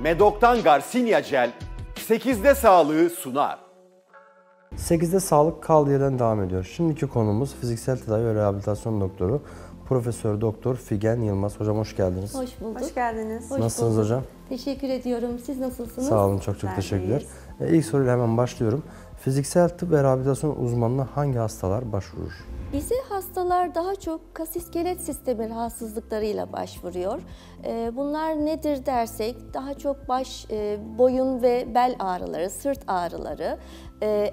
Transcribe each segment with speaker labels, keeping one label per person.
Speaker 1: Medok'tan Garcinia Gel 8'de sağlığı sunar.
Speaker 2: 8'de sağlık kaldığı yerden devam ediyor. Şimdiki konumuz fiziksel tedavi ve rehabilitasyon doktoru Profesör Doktor Figen Yılmaz. Hocam hoş geldiniz.
Speaker 3: Hoş bulduk.
Speaker 4: Hoş geldiniz.
Speaker 2: Nasılsınız hocam?
Speaker 3: Teşekkür ediyorum. Siz nasılsınız?
Speaker 2: Sağ olun, çok teşekkürler. İlk soruyla hemen başlıyorum. Fiziksel tıp ve rehabilitasyon uzmanına hangi hastalar başvurur?
Speaker 3: Bize hastalar daha çok kas iskelet sistemi rahatsızlıklarıyla başvuruyor. Bunlar nedir dersek daha çok baş, boyun ve bel ağrıları, sırt ağrıları,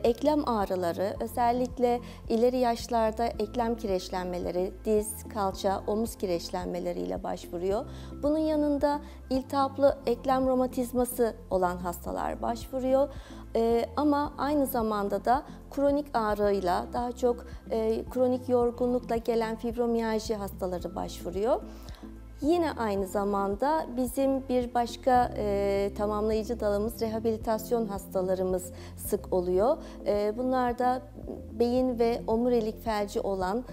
Speaker 3: eklem ağrıları, özellikle ileri yaşlarda eklem kireçlenmeleri, diz, kalça, omuz kireçlenmeleriyle başvuruyor. Bunun yanında iltihaplı eklem romatizması olan hastalar başvuruyor. Ama aynı zamanda da kronik ağrıyla, daha çok kronik yorgunlukla gelen fibromiyalji hastaları başvuruyor. Yine aynı zamanda bizim bir başka tamamlayıcı dalımız rehabilitasyon hastalarımız sık oluyor. Bunlar da beyin ve omurilik felci olan,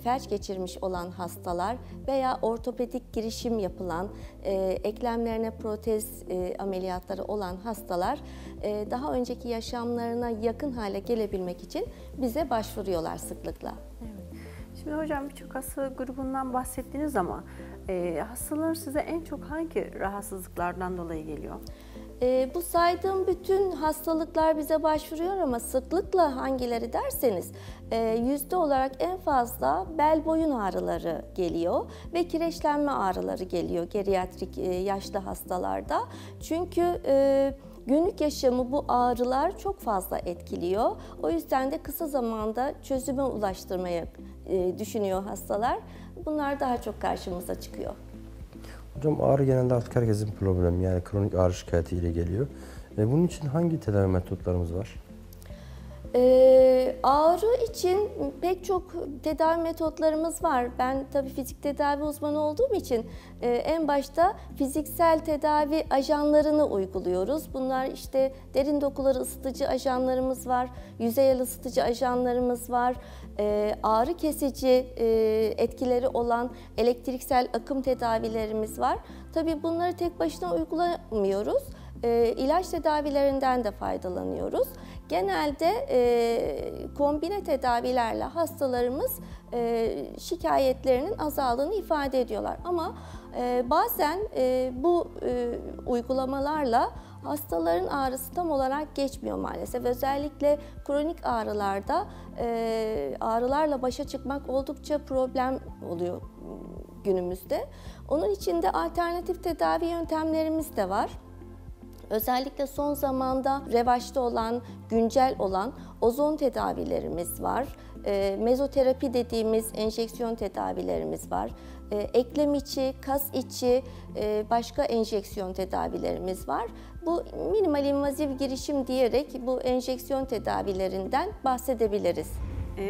Speaker 3: felç geçirmiş olan hastalar veya ortopedik girişim yapılan, eklemlerine protez ameliyatları olan hastalar daha önceki yaşamlarına yakın hale gelebilmek için bize başvuruyorlar sıklıkla.
Speaker 4: Evet. Şimdi hocam birçok hasta grubundan bahsettiniz ama hastalar size en çok hangi rahatsızlıklardan dolayı geliyor?
Speaker 3: Bu saydığım bütün hastalıklar bize başvuruyor ama sıklıkla hangileri derseniz yüzde olarak en fazla bel boyun ağrıları geliyor ve kireçlenme ağrıları geliyor geriatrik yaşlı hastalarda. Çünkü günlük yaşamı bu ağrılar çok fazla etkiliyor. O yüzden de kısa zamanda çözüme ulaştırmayı düşünüyor hastalar. Bunlar daha çok karşımıza çıkıyor.
Speaker 2: Hocam ağrı genelde artık herkesin problemi, yani kronik ağrı şikayetiyle geliyor. Bunun için hangi tedavi metotlarımız var?
Speaker 3: Ağrı için pek çok tedavi metotlarımız var. Ben tabii fizik tedavi uzmanı olduğum için en başta fiziksel tedavi ajanlarını uyguluyoruz. Bunlar işte derin dokuları ısıtıcı ajanlarımız var, yüzey ısıtıcı ajanlarımız var, ağrı kesici etkileri olan elektriksel akım tedavilerimiz var. Tabii bunları tek başına uygulamıyoruz. İlaç tedavilerinden de faydalanıyoruz. Genelde kombine tedavilerle hastalarımız şikayetlerinin azaldığını ifade ediyorlar. Ama bazen bu uygulamalarla hastaların ağrısı tam olarak geçmiyor maalesef. Özellikle kronik ağrılarda ağrılarla başa çıkmak oldukça problem oluyor günümüzde. Onun için de alternatif tedavi yöntemlerimiz de var. Özellikle son zamanda revaçta olan, güncel olan ozon tedavilerimiz var. Mezoterapi dediğimiz enjeksiyon tedavilerimiz var. Eklem içi, kas içi başka enjeksiyon tedavilerimiz var. Bu minimal invaziv girişim diyerek bu enjeksiyon tedavilerinden bahsedebiliriz.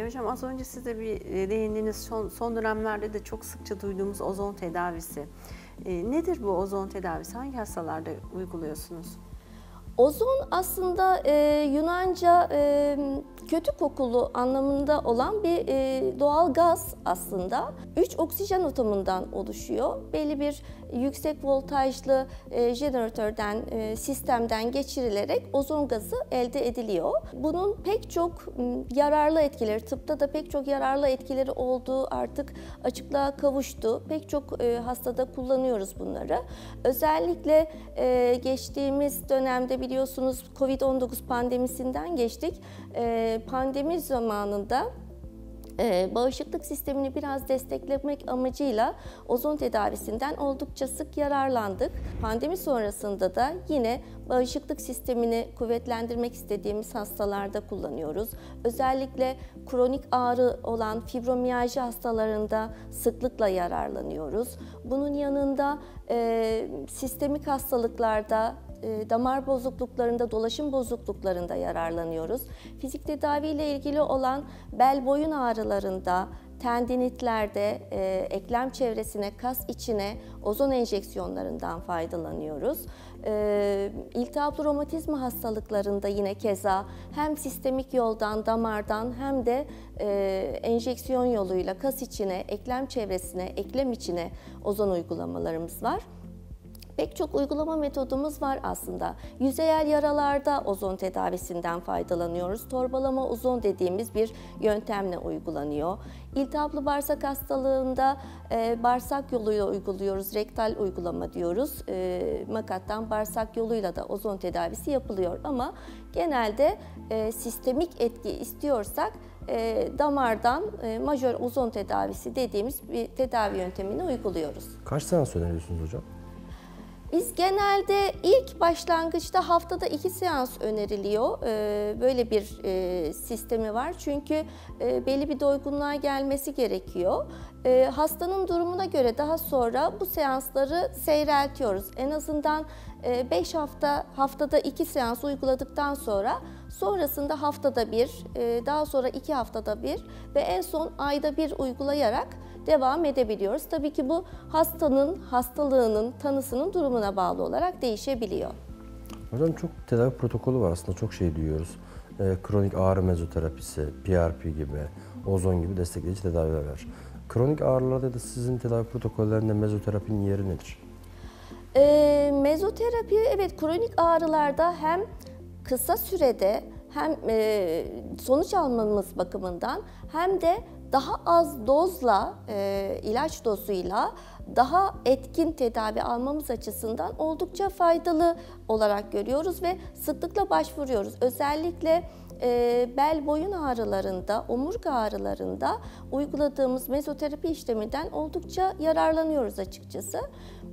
Speaker 4: Hocam az önce siz de bir değindiniz, son dönemlerde de çok sıkça duyduğumuz ozon tedavisi. Nedir bu ozon tedavisi? Hangi hastalarda uyguluyorsunuz?
Speaker 3: Ozon aslında Yunanca kötü kokulu anlamında olan bir doğal gaz aslında. 3 oksijen atomundan oluşuyor. Belli bir yüksek voltajlı jeneratörden, sistemden geçirilerek ozon gazı elde ediliyor. Bunun pek çok yararlı etkileri, tıpta da pek çok yararlı etkileri olduğu artık açıklığa kavuştu. Pek çok hastada kullanıyoruz bunları. Özellikle geçtiğimiz dönemde biliyorsunuz Covid-19 pandemisinden geçtik. Pandemi zamanında bağışıklık sistemini biraz desteklemek amacıyla ozon tedavisinden oldukça sık yararlandık. Pandemi sonrasında da yine bağışıklık sistemini kuvvetlendirmek istediğimiz hastalarda kullanıyoruz. Özellikle kronik ağrı olan fibromiyalji hastalarında sıklıkla yararlanıyoruz. Bunun yanında sistemik hastalıklarda, damar bozukluklarında, dolaşım bozukluklarında yararlanıyoruz. Fizik tedavi ile ilgili olan bel boyun ağrılarında, tendinitlerde, eklem çevresine, kas içine ozon enjeksiyonlarından faydalanıyoruz. İltihaplı romatizma hastalıklarında yine keza hem sistemik yoldan, damardan hem de enjeksiyon yoluyla kas içine, eklem çevresine, eklem içine ozon uygulamalarımız var. Pek çok uygulama metodumuz var aslında. Yüzeyel yaralarda ozon tedavisinden faydalanıyoruz. Torbalama ozon dediğimiz bir yöntemle uygulanıyor. İltihaplı bağırsak hastalığında bağırsak yoluyla uyguluyoruz. Rektal uygulama diyoruz. Makattan bağırsak yoluyla da ozon tedavisi yapılıyor. Ama genelde sistemik etki istiyorsak damardan majör ozon tedavisi dediğimiz bir tedavi yöntemini uyguluyoruz.
Speaker 2: Kaç seans öneriyorsunuz hocam?
Speaker 3: Biz genelde ilk başlangıçta haftada 2 seans öneriliyor. Böyle bir sistemi var. Çünkü belli bir doygunluğa gelmesi gerekiyor. Hastanın durumuna göre daha sonra bu seansları seyreltiyoruz. En azından 5 haftada 2 seans uyguladıktan sonrasında haftada 1, daha sonra 2 haftada 1 ve en son ayda 1 uygulayarak devam edebiliyoruz. Tabii ki bu hastalığının, tanısının durumuna bağlı olarak değişebiliyor.
Speaker 2: Hocam çok tedavi protokolü var aslında, çok şey duyuyoruz. Kronik ağrı mezoterapisi, PRP gibi, ozon gibi destekleyici tedaviler var. Kronik ağrılarda da sizin tedavi protokollerinde mezoterapinin yeri nedir?
Speaker 3: Mezoterapi evet kronik ağrılarda hem kısa sürede hem sonuç almamız bakımından hem de daha az dozla, ilaç dozuyla daha etkin tedavi almamız açısından oldukça faydalı olarak görüyoruz ve sıklıkla başvuruyoruz. Özellikle bel boyun ağrılarında, omurga ağrılarında uyguladığımız mezoterapi işleminden oldukça yararlanıyoruz açıkçası.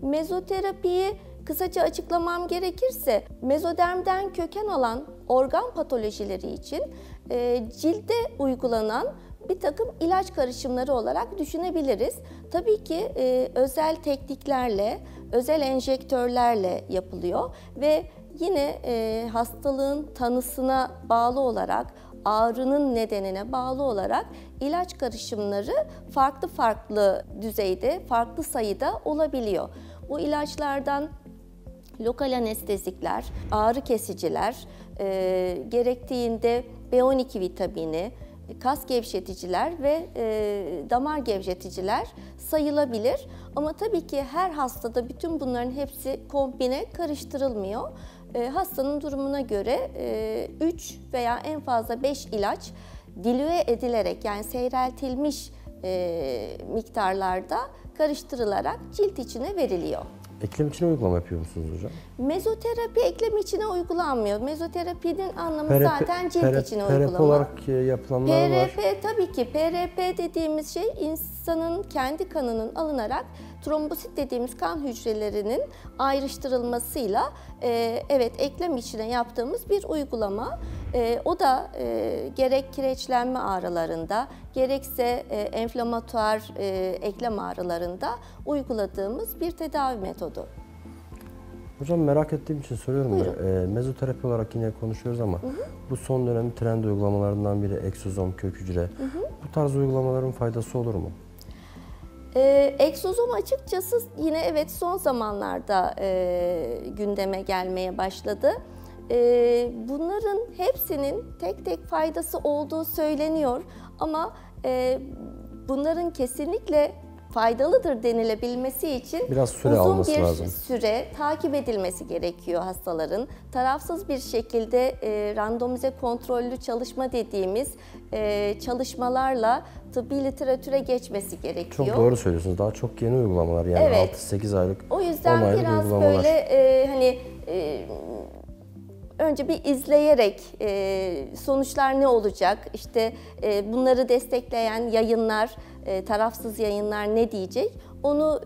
Speaker 3: Mezoterapiyi kısaca açıklamam gerekirse, mezodermden köken alan organ patolojileri için cilde uygulanan bir takım ilaç karışımları olarak düşünebiliriz. Tabii ki özel tekniklerle, özel enjektörlerle yapılıyor ve yine hastalığın tanısına bağlı olarak, ağrının nedenine bağlı olarak ilaç karışımları farklı düzeyde, farklı sayıda olabiliyor. Bu ilaçlardan lokal anestezikler, ağrı kesiciler, gerektiğinde B12 vitamini, kas gevşeticiler ve damar gevşeticiler sayılabilir. Ama tabii ki her hastada bütün bunların hepsi kombine karıştırılmıyor. Hastanın durumuna göre 3 veya en fazla 5 ilaç dilüe edilerek, yani seyreltilmiş miktarlarda karıştırılarak cilt içine veriliyor.
Speaker 2: Eklem içine uygulama yapıyor musunuz hocam?
Speaker 3: Mezoterapi eklem içine uygulanmıyor. Mezoterapinin anlamı zaten cilt içine
Speaker 2: uygulama.
Speaker 3: PRP
Speaker 2: olarak yapılanlar var.
Speaker 3: PRP tabii ki. PRP dediğimiz şey insanın kendi kanının alınarak trombosit dediğimiz kan hücrelerinin ayrıştırılmasıyla evet eklem içine yaptığımız bir uygulama. O da gerek kireçlenme ağrılarında gerekse enflamatuar eklem ağrılarında uyguladığımız bir tedavi metodu.
Speaker 2: Hocam merak ettiğim için soruyorum. Mezoterapi olarak yine konuşuyoruz ama bu son dönemin trend uygulamalarından biri egzozom, kök hücre. Bu tarz uygulamaların faydası olur mu?
Speaker 3: Egzozom açıkçası yine evet son zamanlarda gündeme gelmeye başladı. Bunların hepsinin tek tek faydası olduğu söyleniyor ama bunların kesinlikle faydalıdır denilebilmesi için
Speaker 2: biraz süre alması lazım.
Speaker 3: Uzun bir süre takip edilmesi gerekiyor hastaların. Tarafsız bir şekilde randomize kontrollü çalışma dediğimiz çalışmalarla tıbbi literatüre geçmesi gerekiyor.
Speaker 2: Çok doğru söylüyorsunuz. Daha çok yeni uygulamalar, yani
Speaker 3: evet.
Speaker 2: 6-8 aylık,
Speaker 3: o yüzden
Speaker 2: 10 aylık
Speaker 3: biraz
Speaker 2: uygulamalar.
Speaker 3: böyle önce bir izleyerek sonuçlar ne olacak, işte bunları destekleyen yayınlar, tarafsız yayınlar ne diyecek, onu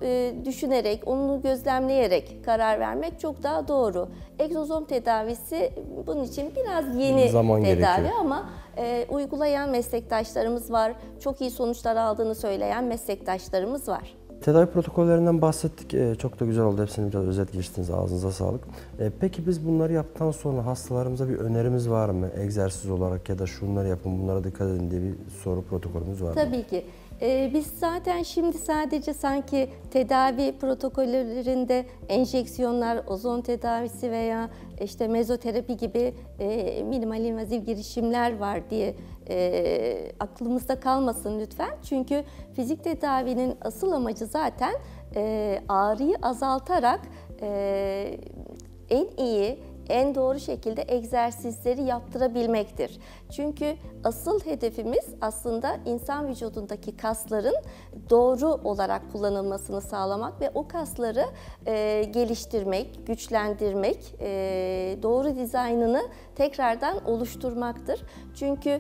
Speaker 3: düşünerek, onu gözlemleyerek karar vermek çok daha doğru. Egzozom tedavisi bunun için biraz yeni
Speaker 2: zaman
Speaker 3: tedavi
Speaker 2: gerekiyor.
Speaker 3: ama uygulayan meslektaşlarımız var, çok iyi sonuçlar aldığını söyleyen meslektaşlarımız var.
Speaker 2: Tedavi protokollerinden bahsettik. Çok da güzel oldu. Hepsini biraz özet geçtiniz. Ağzınıza sağlık. Peki biz bunları yaptıktan sonra hastalarımıza bir önerimiz var mı? Egzersiz olarak ya da şunları yapın, bunlara dikkat edin diye bir soru protokolümüz var mı?
Speaker 3: Tabii ki. Biz zaten şimdi sadece sanki tedavi protokollerinde enjeksiyonlar, ozon tedavisi veya işte mezoterapi gibi minimal invaziv girişimler var diye aklımızda kalmasın lütfen. Çünkü fizik tedavinin asıl amacı zaten ağrıyı azaltarak en iyi, en doğru şekilde egzersizleri yaptırabilmektir. Çünkü asıl hedefimiz aslında insan vücudundaki kasların doğru olarak kullanılmasını sağlamak ve o kasları geliştirmek, güçlendirmek, doğru dizaynını tekrardan oluşturmaktır. Çünkü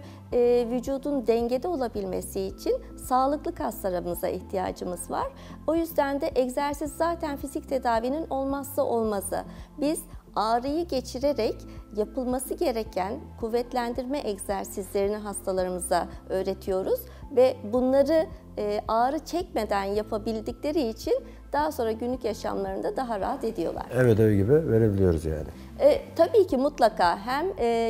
Speaker 3: vücudun dengede olabilmesi için sağlıklı kaslarımıza ihtiyacımız var. O yüzden de egzersiz zaten fizik tedavinin olmazsa olmazı. Biz ağrıyı geçirerek yapılması gereken kuvvetlendirme egzersizlerini hastalarımıza öğretiyoruz ve bunları ağrı çekmeden yapabildikleri için daha sonra günlük yaşamlarında daha rahat ediyorlar.
Speaker 2: Ev ödevi gibi verebiliyoruz yani.
Speaker 3: Tabii ki mutlaka hem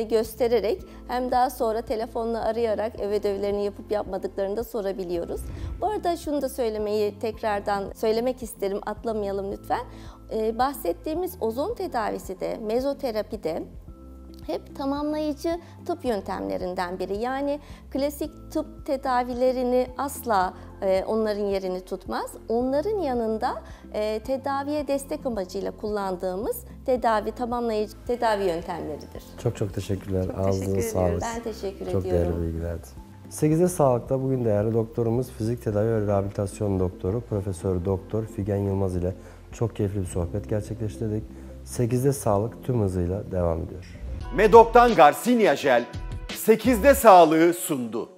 Speaker 3: göstererek hem daha sonra telefonla arayarak ev ödevlerini yapıp yapmadıklarını da sorabiliyoruz. Bu arada şunu da tekrardan söylemek isterim, atlamayalım lütfen. Bahsettiğimiz ozon tedavisi de, mezoterapi de hep tamamlayıcı tıp yöntemlerinden biri. Yani klasik tıp tedavilerini asla onların yerini tutmaz. Onların yanında tedaviye destek amacıyla kullandığımız tamamlayıcı tedavi yöntemleridir.
Speaker 2: Çok teşekkürler.
Speaker 4: Çok
Speaker 2: Ağzınıza
Speaker 4: teşekkür
Speaker 2: sağlık.
Speaker 3: Ben teşekkür
Speaker 2: Çok
Speaker 3: ediyorum.
Speaker 2: değerli bilgilerdi. 8'de Sağlık'ta bugün değerli doktorumuz fizik tedavi ve rehabilitasyon doktoru Profesör Doktor Figen Yılmaz ile çok keyifli bir sohbet gerçekleştirdik. 8'de Sağlık tüm hızıyla devam ediyor.
Speaker 1: Medok'tan Garcinia Jel 8'de sağlığı sundu.